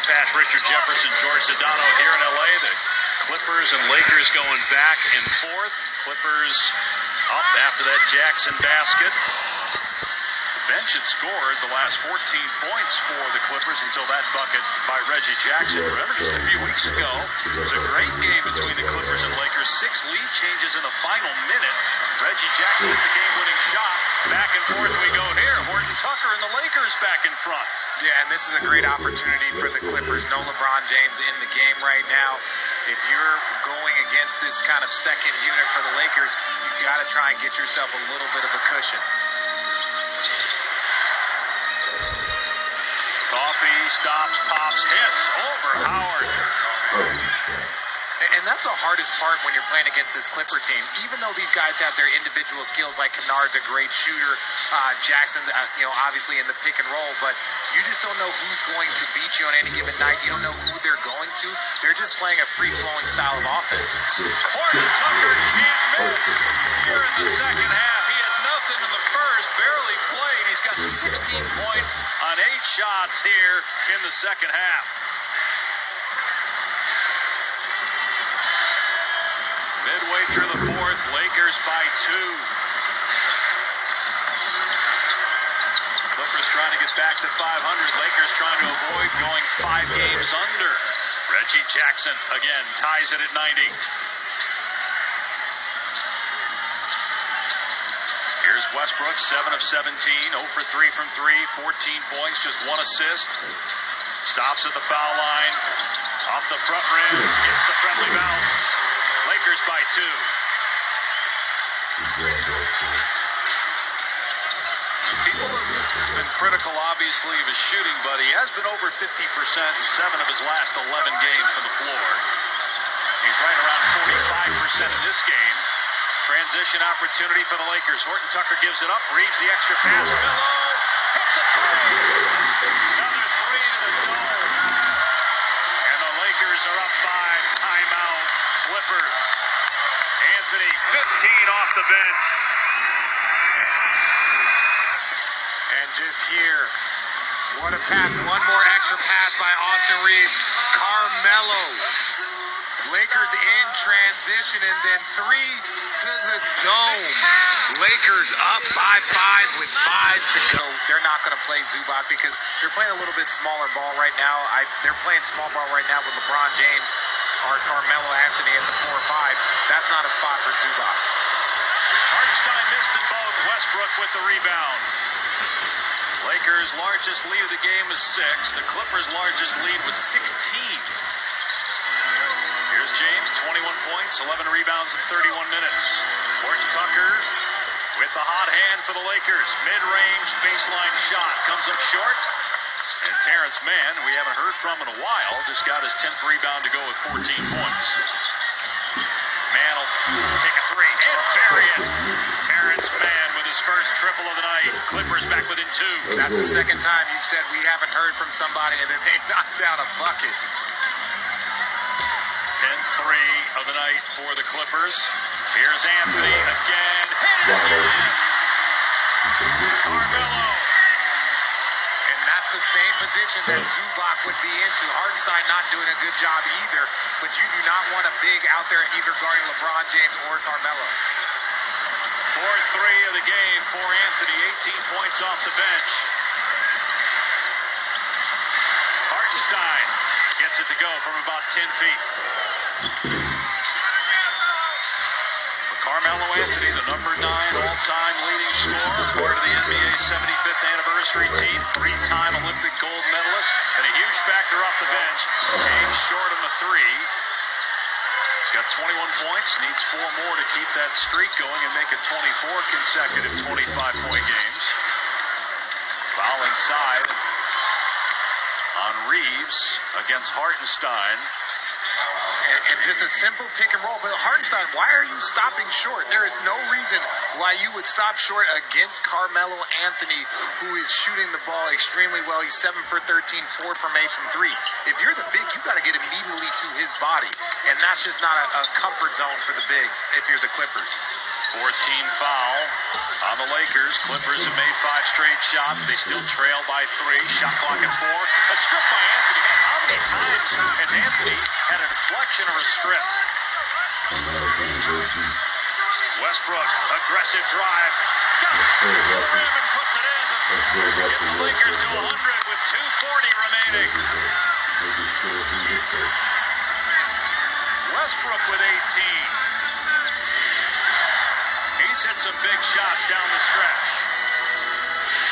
pass. Richard Jefferson, George Sedano here in L.A. The Clippers and Lakers going back and forth. Clippers up after that Jackson basket. The bench had scored the last 14 points for the Clippers until that bucket by Reggie Jackson. Remember, just a few weeks ago, it was a great game between the Clippers and Lakers. 6 lead changes in the final minute. Reggie Jackson hit the game-winning shot. Back and forth we go here. Horton Tucker and the Lakers back in front. Yeah, and this is a great opportunity for the Clippers. No LeBron James in the game right now. If you're going against this kind of second unit for the Lakers, you've got to try and get yourself a little bit of a cushion. Coffee stops, pops, hits over Howard. And that's the hardest part when you're playing against this Clipper team. Even though these guys have their individual skills, like Kennard's a great shooter, Jackson's, obviously in the pick and roll, but you just don't know who's going to beat you on any given night. You don't know who they're going to. They're just playing a free-flowing style of offense. Horton Tucker can't miss here in the second half. He had nothing in the first, barely played. He's got 16 points on 8 shots here in the second half. Midway through the fourth, Lakers by 2. Clippers trying to get back to 500. Lakers trying to avoid going 5 games under. Reggie Jackson again ties it at 90. Here's Westbrook, 7 of 17, 0 for 3 from 3, 14 points, just 1 assist. Stops at the foul line, off the front rim, gets the friendly bounce. Lakers by 2. People have been critical, obviously, of his shooting, but he has been over 50% in 7 of his last 11 games from the floor. He's right around 45% in this game. Transition opportunity for the Lakers. Horton Tucker gives it up, reads the extra pass. Melo hits a 3. Another 3 to the dome. And the Lakers are up 5. Timeout. Clippers. Anthony, 15 off the bench. And just here, what a pass. One more extra pass by Austin Reeves. Carmelo. Lakers in transition, and then 3 to the dome. Lakers up by 5 with 5 to go. They're not going to play Zubac because they're playing a little bit smaller ball right now. They're playing small ball right now with LeBron James or Carmelo Anthony at the 4-5. That's not a spot for Zubac. Hartenstein missed them both. Westbrook with the rebound. Lakers' largest lead of the game was 6. The Clippers' largest lead was 16. Here's James, 21 points, 11 rebounds in 31 minutes. Horton Tucker with the hot hand for the Lakers. Mid-range baseline shot comes up short. And Terrence Mann, we haven't heard from in a while, just got his 10th rebound to go with 14 points. Mann will take a 3 and bury it. Terrence Mann with his first triple of the night. Clippers back within 2. That's the second time you've said we haven't heard from somebody and then they knocked down a bucket. 10-3 of the night for the Clippers. Here's Anthony again. Hit it again. Carmelo. And that's the same position that Zubac would be into. Hartenstein not doing a good job either, but you do not want a big out there either guarding LeBron James or Carmelo. 4-3 of the game for Anthony. 18 points off the bench. Hartenstein gets it to go from about 10 feet. Carmelo Anthony, the number 9 all-time leading scorer, part of the NBA's 75th anniversary team, 3-time Olympic gold medalist, and a huge factor off the bench. Came short on the 3. He's got 21 points, needs 4 more to keep that streak going and make it 24 consecutive 25-point games. Foul inside on Reeves against Hartenstein. And just a simple pick and roll. But Hartenstein, why are you stopping short? There is no reason why you would stop short against Carmelo Anthony, who is shooting the ball extremely well. He's 7 for 13, 4 from 8 from 3. If you're the big, you got to get immediately to his body. And that's just not a comfort zone for the bigs if you're the Clippers. 14 foul on the Lakers. Clippers have made 5 straight shots. They still trail by 3. Shot clock at 4. A strip by Anthony. Man, how many times as Anthony had a deflection or a strip. Westbrook, aggressive drive. Got it to the rim and puts it in. Gets the Lakers to 100 with 2:40 remaining. Westbrook with 18. He's hit some big shots down the stretch.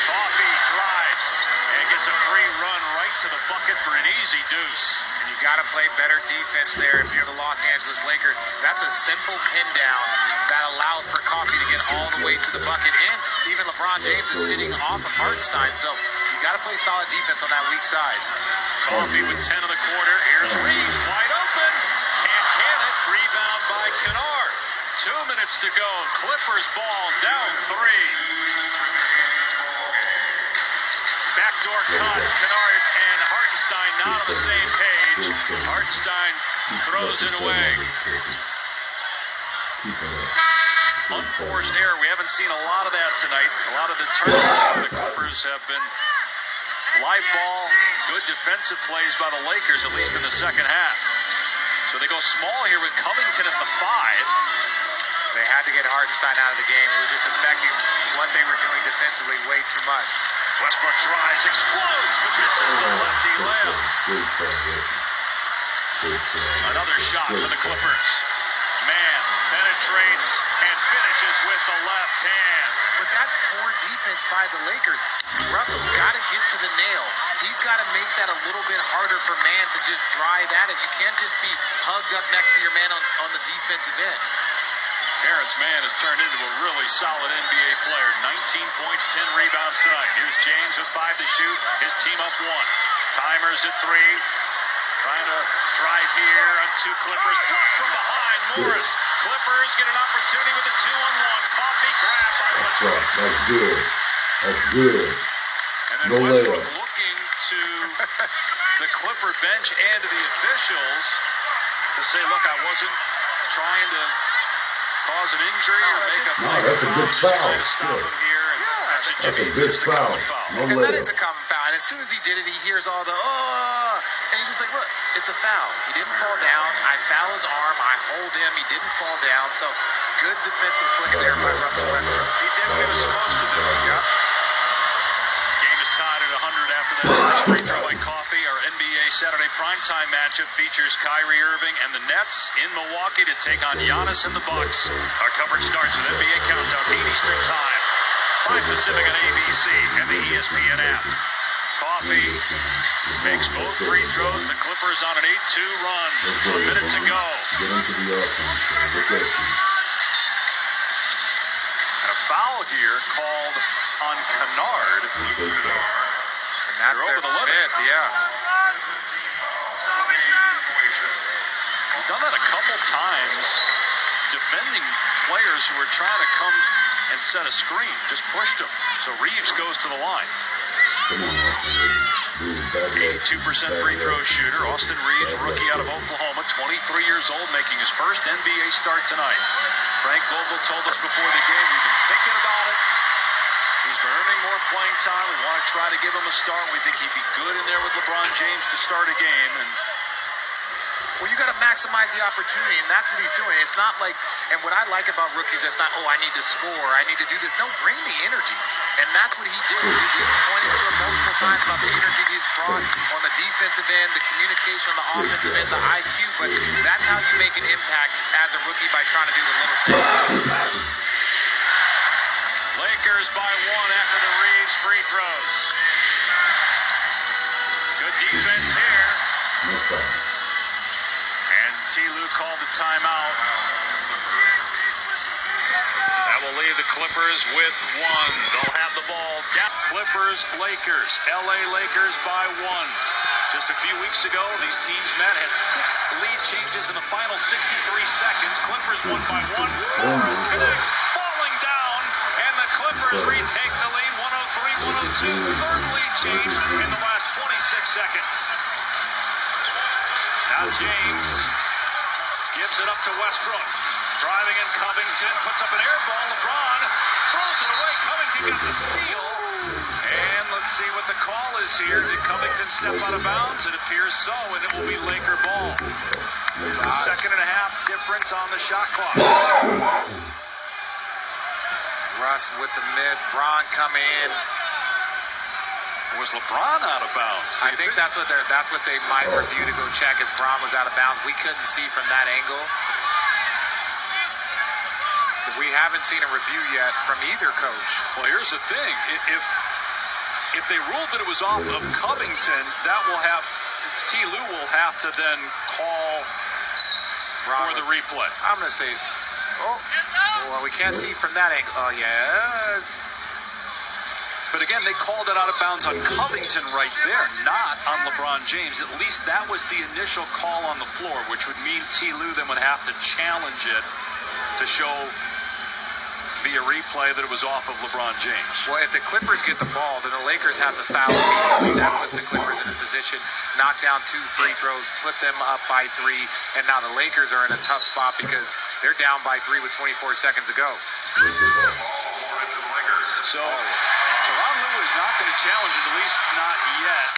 Coffee drives and gets a free run right to the bucket for an easy deuce. And you got to play better defense there if you're the Los Angeles Lakers. That's a simple pin down that allows for Coffee to get all the way to the bucket. And even LeBron James is sitting off of Hartenstein. So you got to play solid defense on that weak side. Coffee with 10 in the quarter. Here's Reeves, wide open. Can't can it. Rebound by Kennard. 2 minutes to go. Clippers ball down 3. Backdoor cut. Kennard and Hartenstein not on the same page. Hartenstein throws it away. Unforced error. We haven't seen a lot of that tonight. A lot of the turnovers for the Clippers have been live ball, good defensive plays by the Lakers, at least in the second half. So they go small here with Covington at the 5. They had to get Hartenstein out of the game. It was just affecting what they were doing defensively way too much. Westbrook drives, explodes, but misses the lefty layup. Another shot for the Clippers. Man penetrates and finishes with the left hand. But that's poor defense by the Lakers. Russell's got to get to the nail. He's got to make that a little bit harder for Man to just drive at it. You can't just be hugged up next to your man on the defensive end. Terrence Mann has turned into a really solid NBA player. 19 points, 10 rebounds tonight. Here's James with 5 to shoot. His team up 1. Timers at 3. Trying to drive here on 2 Clippers. Blocked from behind. Morris. Clippers get an opportunity with a 2-on-1. Coffee grab by Westbrook. That's good. That's good. And then Westbrook looking to the Clipper bench and to the officials to say, look, I wasn't trying to cause an injury or make a foul. That's a good foul. Stop him here, and that's a good foul. No And that is layup. a common foul. And as soon as he did it, he hears all the, oh, and he's just like, look, it's a foul. He didn't fall down. I foul his arm. I hold him. He didn't fall down. So good defensive play there by Russell Westbrook. He did what he was supposed to do. Yeah. Game is tied at 100 after that first free throw by Coffee. Our NBA Saturday primetime matchup features Kyrie Irving and the Nets in Milwaukee to take on Giannis and the Bucks. Our coverage starts with NBA Countdown, 8 Eastern Time, 5 Pacific on ABC and the ESPN app. Coffee makes both free throws. The Clippers on an 8-2 run. 1 minute to go. Get into the offense. Look at you. And a foul here called on Kennard. And that's They're their over the limit. 5th, yeah. He's done that a couple times, defending players who were trying to come and set a screen. Just pushed him. So Reeves goes to the line. 82% free throw shooter. Austin Reeves, rookie out of Oklahoma, 23 years old, making his first NBA start tonight. Frank Vogel told us before the game, we've been thinking about it. He's been earning more playing time. We want to try to give him a start. We think he'd be good in there with LeBron James to start a game. And Well, you got to maximize the opportunity, and that's what he's doing. It's not like, and what I like about rookies, it's not, oh, I need to score, I need to do this. No, bring the energy. And that's what he did. He pointed to it multiple times about the energy he's brought on the defensive end, the communication on the offensive end, the IQ. But that's how you make an impact as a rookie, by trying to do the little things. Lakers by 1 after the Reeves free throws. Good defense here. And T. Lue called the timeout. That will leave the Clippers with 1. They'll have the ball. Down. Clippers, Lakers. LA Lakers by 1. Just a few weeks ago, these teams met, had 6 lead changes in the final 63 seconds. Clippers won by 1. Morris connects, falling down, and the Clippers retake the lead, 103-102. Third lead change in the last 26 seconds. Now James gives it up to Westbrook. Driving in Covington, puts up an air ball. LeBron throws it away. Covington got the steal. And let's see what the call is here. Did Covington step out of bounds? It appears so, and it will be Laker ball. It's a second and a half difference on the shot clock. Russ with the miss. Braun coming in. Was LeBron out of bounds? I think that's what they might review to go check if Braun was out of bounds. We couldn't see from that angle. We haven't seen a review yet from either coach. Well, here's the thing. If they ruled that it was off of Covington, that will have T. Lue will have to then call for the replay. I'm going to say, well, we can't see from that angle. Oh, yeah. But again, they called it out of bounds on Covington right there, not on LeBron James. At least that was the initial call on the floor, which would mean T. Lue then would have to challenge it to show via replay that it was off of LeBron James. Well, if the Clippers get the ball, then the Lakers have to foul immediately. That puts the Clippers in a position, knock down 2 free throws, put them up by 3, and now the Lakers are in a tough spot because they're down by 3 with 24 seconds to go. So Ron Lue is not going to challenge it, at least not yet.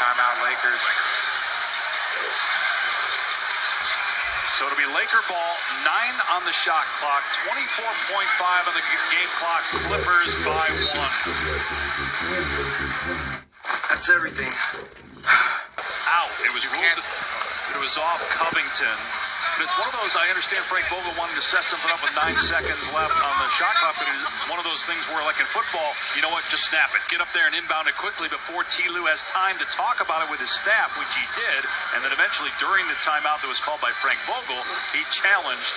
Timeout, Lakers. So it'll be Laker ball, 9 on the shot clock, 24.5 on the game clock, Clippers by 1. That's everything. Out. It was ruled that it was off Covington. But it's one of those, I understand Frank Vogel wanted to set something up with 9 seconds left on the shot clock, but it's one of those things where, like in football, you know what, just snap it. Get up there and inbound it quickly before T. Lue has time to talk about it with his staff, which he did, and then eventually during the timeout that was called by Frank Vogel, he challenged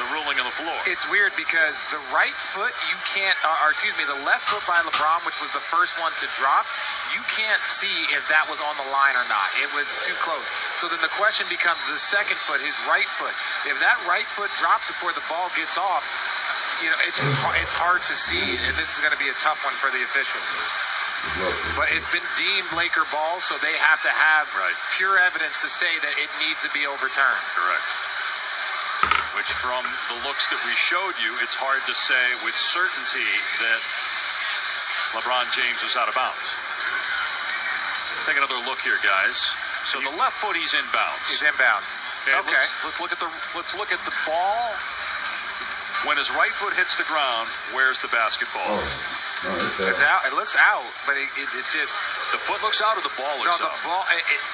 the ruling on the floor. It's weird because the right foot, you can't, the left foot by LeBron, which was the first one to drop, you can't see if that was on the line or not. It was too close. So then the question becomes the second foot, his right foot. If that right foot drops before the ball gets off, you know, it's just it's hard to see, and this is going to be a tough one for the officials. But it's been deemed Laker ball, so they have to have pure evidence to say that it needs to be overturned. Correct. Which from the looks that we showed you, it's hard to say with certainty that LeBron James was out of bounds. Let's take another look here, guys. So the left foot, he's inbounds. He's inbounds. Okay. Let's look at the ball. When his right foot hits the ground, where's the basketball? It's out. It looks out, but it just the foot looks out or the ball looks out? No, the ball.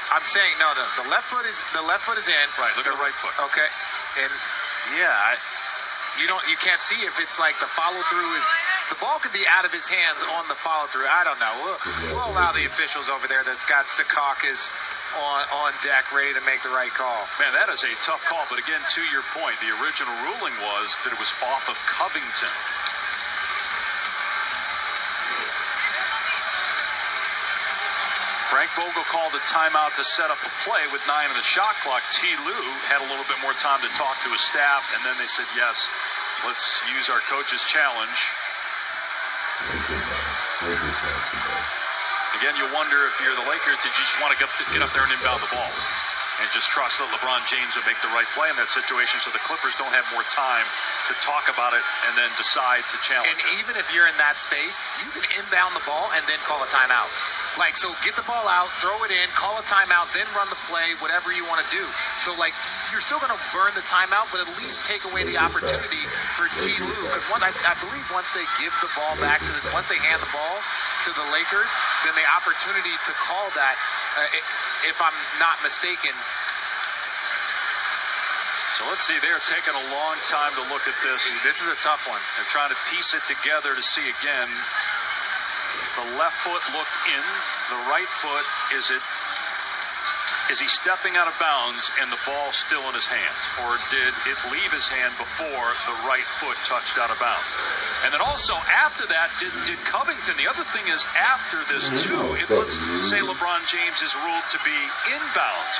I'm saying no. The left foot is in. Right. Look at the right foot. Okay. And yeah, you can't see if it's like the follow through is. The ball could be out of his hands on the follow through. I don't know. We'll allow the officials over there that's got Secaucus on deck ready to make the right call. Man, that is a tough call. But again, to your point, the original ruling was that it was off of Covington. Frank Vogel called a timeout to set up a play with 9 on the shot clock. T. Lue had a little bit more time to talk to his staff, and then they said, yes, let's use our coach's challenge. Again, you wonder if you're the Lakers, did you just want to get up there and inbound the ball and just trust that LeBron James will make the right play in that situation so the Clippers don't have more time to talk about it and then decide to challenge it. And even if you're in that space, you can inbound the ball and then call a timeout. Like, so get the ball out, throw it in, call a timeout, then run the play, whatever you want to do. So, like, you're still going to burn the timeout, but at least take away the opportunity for T. Lue. Because I believe once they give the ball back once they hand the ball to the Lakers, then the opportunity to call that, if I'm not mistaken. So let's see, they're taking a long time to look at this. This is a tough one. They're trying to piece it together to see again. The left foot looked in. The right foot, is he stepping out of bounds and the ball still in his hands? Or did it leave his hand before the right foot touched out of bounds? And then also after that, did Covington, the other thing is after this too, let's say LeBron James is ruled to be inbounds.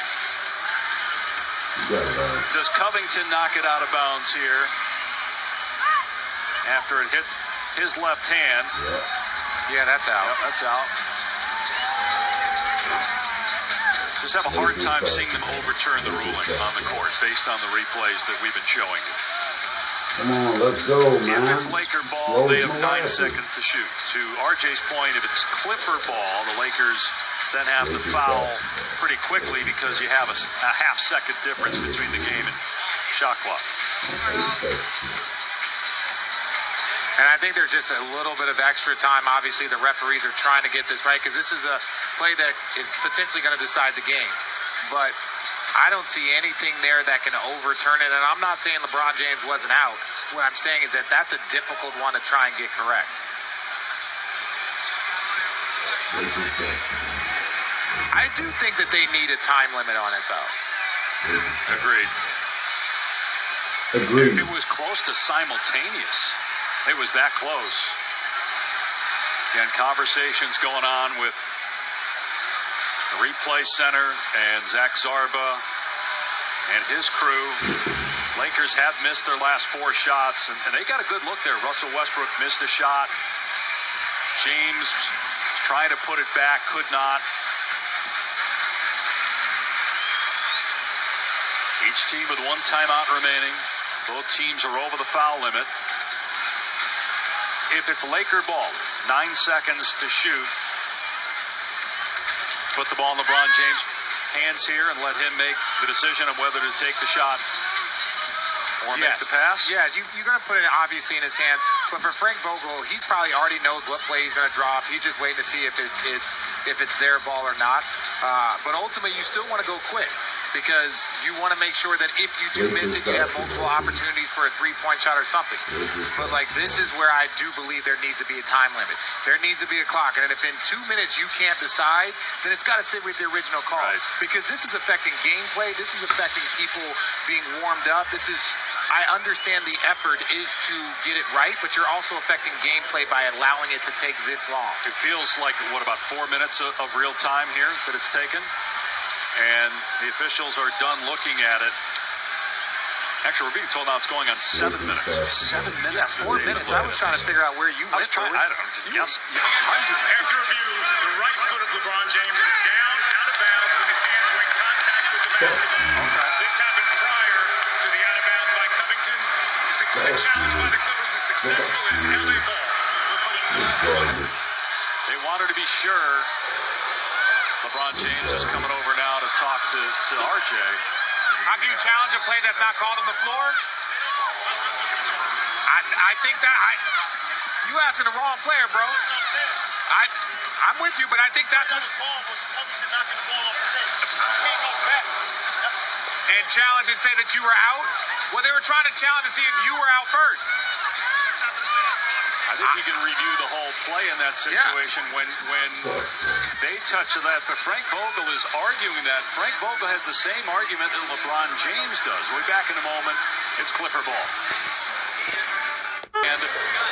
Does Covington knock it out of bounds here after it hits his left hand? Yeah, that's out. Yep, that's out. Just have a hard time seeing them overturn the ruling on the court based on the replays that we've been showing you. Come on, let's go, man. If it's Laker ball, Slow they as have 9 molasses. seconds to shoot. To RJ's point, if it's Clipper ball, the Lakers then have to Lakers foul ball. pretty quickly because you have a half-second difference between the game and shot clock. And I think there's just a little bit of extra time. Obviously, the referees are trying to get this right because this is a play that is potentially going to decide the game. But I don't see anything there that can overturn it. And I'm not saying LeBron James wasn't out. What I'm saying is that that's a difficult one to try and get correct. Lakers basketball. I do think that they need a time limit on it, though. Agreed. Agreed. It was close to simultaneous. It was that close. Again, conversations going on with the replay center and Zach Zarba and his crew. Lakers have missed their last 4 shots, and they got a good look there. Russell Westbrook missed a shot. James trying to put it back, could not. Each team with 1 timeout remaining. Both teams are over the foul limit. If it's Laker ball, 9 seconds to shoot. Put the ball in LeBron James' hands here and let him make the decision of whether to take the shot or make the pass. Yeah, you're going to put it obviously in his hands. But for Frank Vogel, he probably already knows what play he's going to drop. He's just waiting to see if it's their ball or not. But ultimately, you still want to go quick because you want to make sure that if you do miss it, you have multiple opportunities for a 3-point shot or something. But like this is where I do believe there needs to be a time limit. There needs to be a clock. And if in 2 minutes you can't decide, then it's got to stay with the original call. Right. Because this is affecting gameplay. This is affecting people being warmed up. I understand the effort is to get it right, but you're also affecting gameplay by allowing it to take this long. It feels like, what, about 4 minutes of real time here that it's taken? And the officials are done looking at it. Actually, we're being told now it's going on 7 minutes. 7 minutes. 4 minutes. I was trying to figure out where you I went. was trying, I don't know, just guess. After review, the right foot of LeBron James was down, out of bounds when his hands were in contact with the basketball. This happened prior to the out of bounds by Covington. The challenge by the Clippers is successful. It is LA ball. They wanted to be sure. LeBron James is coming over now to talk to RJ. How can you challenge a play that's not called on the floor? I think that you asking the wrong player, bro. I'm with you, but I think that's what and challenge and say that you were out. Well, they were trying to challenge to see if you were out first. I think you can review the whole play in that situation when they touch that. But Frank Vogel is arguing that. Frank Vogel has the same argument that LeBron James does. We'll be back in a moment. It's Clipper ball. And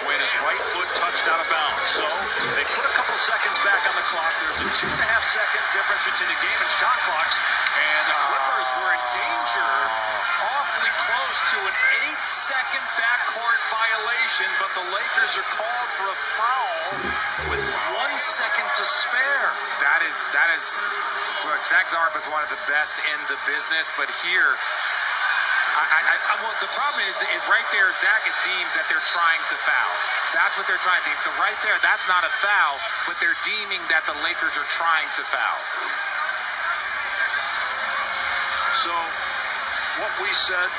when his right foot touched out of bounds. So they put a couple seconds back on the clock. There's a 2.5-second difference between the game and shot clocks. And the Clippers were in danger, awfully close to an 8-second backcourt violation. But the Lakers are called for a foul with 1 second to spare. That is. Look, Zach Zarba is one of the best in the business, but here. Well, the problem is that right there, Zach deems that they're trying to foul. That's what they're trying to deem. So right there, that's not a foul, but they're deeming that the Lakers are trying to foul. So what we said.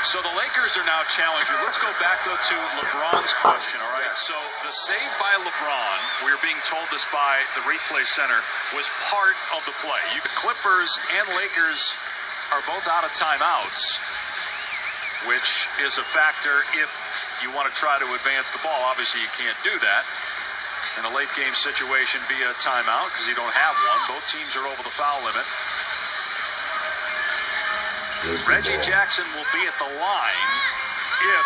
So the Lakers are now challenging. Let's go back, though, to LeBron's question, all right? So the save by LeBron, we are being told this by the replay center, was part of the play. The Clippers and Lakers are both out of timeouts, which is a factor if you want to try to advance the ball. Obviously, you can't do that in a late game situation via timeout because you don't have one. Both teams are over the foul limit. Reggie Jackson will be at the line if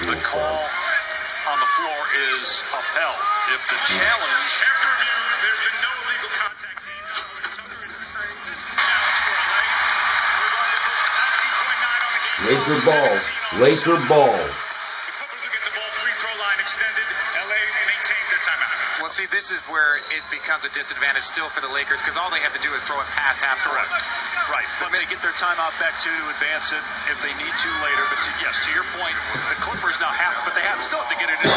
the call on the floor is upheld. If the challenge... After review, there's been no illegal contact. Challenge for LA. We're going to put 19.9 on the game. Laker ball. Laker ball. The Clippers will get the ball free throw line. line extended. LA maintains their timeout. Well, see, this is where it becomes a disadvantage still for the Lakers because all they have to do is throw it past half court. Right, but they get their timeout back to advance it if they need to later. But yes, to your point, the Clippers now have, but they have still have to get it in.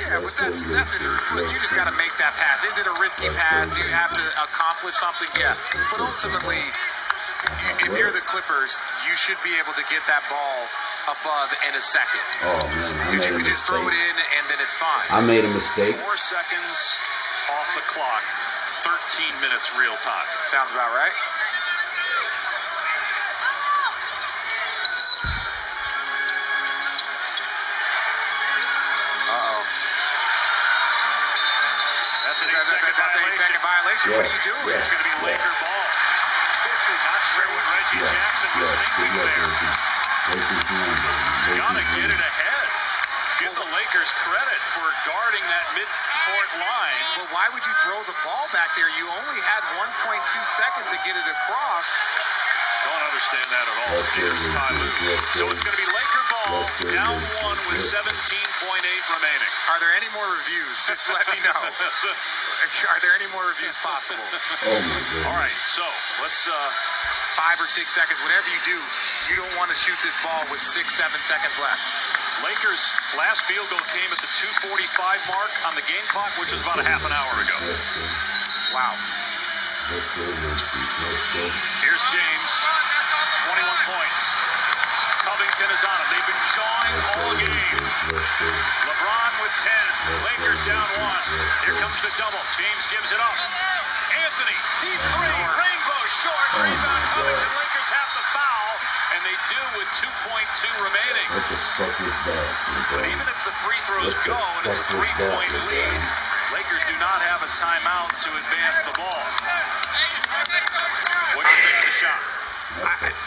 Yeah, but that's it. You just got to make that pass. Is it a risky pass? Do you have to accomplish something? Yeah, but ultimately, if you're the Clippers, you should be able to get that ball above in a second. Oh man, I made You a can just throw it mistake. in and then it's fine. I made a mistake. 4 seconds off the clock, 13 minutes real time. Sounds about right. Uh-oh. That's an That's 8-second a violation. second violation. What are you doing? It's going to be Laker ball. This is Not sure what Reggie Jackson was thinking there. Gotta get it ahead. Give the Lakers credit for guarding that mid-court line. But why would you throw the ball back there? You only had 1.2 seconds to get it across. Don't understand that at all. Here's Ty Lue. So it's going to be Laker ball, down 1 with 17.8 remaining. Are there any more reviews? Just let me know. Are there any more reviews possible? Oh my God. All right, so let's 5 or 6 seconds, whatever you do, you don't want to shoot this ball with 6, 7 seconds left. Lakers' last field goal came at the 2:45 mark on the game clock, which is about a half an hour ago. Wow. Let's go. Here's James, 21 points. Covington is on him. They've been jawing all game. LeBron with 10. Lakers down 1. Here comes the double. James gives it up. Anthony, deep three, rainbow short. Rebound Covington. Lakers have the foul, and they do with 2.2 remaining. What the fuck was that? But even if the free throws go and it's a 3-point lead, Lakers do not have a timeout to advance the ball. What do you think of the shot?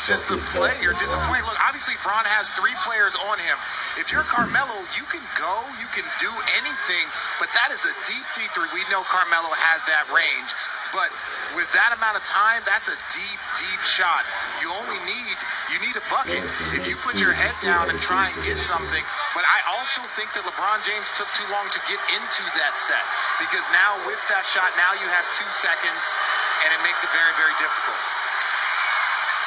Just the play, you're disappointed. Look, obviously, Bron has 3 players on him. If you're Carmelo, you can go, you can do anything, but that is a deep three. We know Carmelo has that range, but with that amount of time, that's a deep shot. You need a bucket if you put your head down and try and get something. But I also think that LeBron James took too long to get into that set because now with that shot, now you have 2 seconds, and it makes it very, very difficult.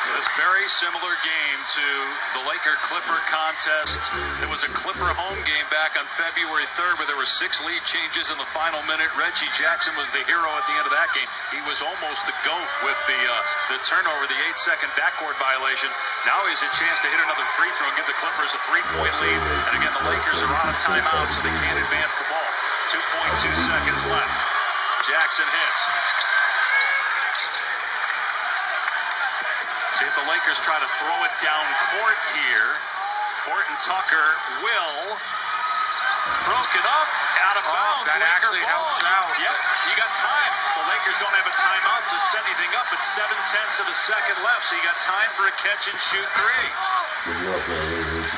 It was a very similar game to the Laker-Clipper contest. It was a Clipper home game back on February 3rd where there were 6 lead changes in the final minute. Reggie Jackson was the hero at the end of that game. He was almost the GOAT with the turnover, the 8-second backcourt violation. Now he has a chance to hit another free throw and give the Clippers a 3-point lead. And again, the Lakers are on a timeout, so they can't advance the ball. 2.2 seconds left. Jackson hits. See if the Lakers try to throw it down court here. Horton Tucker will. Broken up, out of bounds. That Laker actually ball. helps out. Yep, you got time. The Lakers don't have a timeout to set anything up. It's 7/10 of a second left, so you got time for a catch and shoot 3. Good luck, Ricky.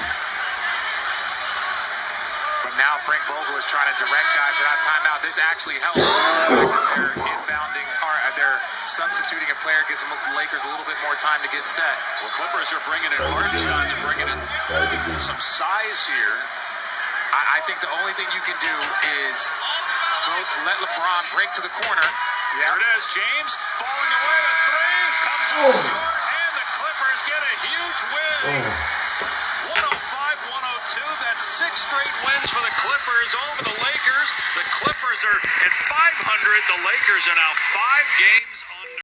But now Frank Vogel is trying to direct guys without timeout. This actually helps. They're inbounding, or they're substituting a player, gives the Lakers a little bit more time to get set. Well, Clippers are bringing in Hartenstein. They're bringing in some size here. I think the only thing you can do is let LeBron break to the corner. There it is, James falling away at 3, comes up short, and the Clippers get a huge win. 105-102. That's 6 straight wins for the Clippers over the Lakers. The Clippers are at 500. The Lakers are now 5 games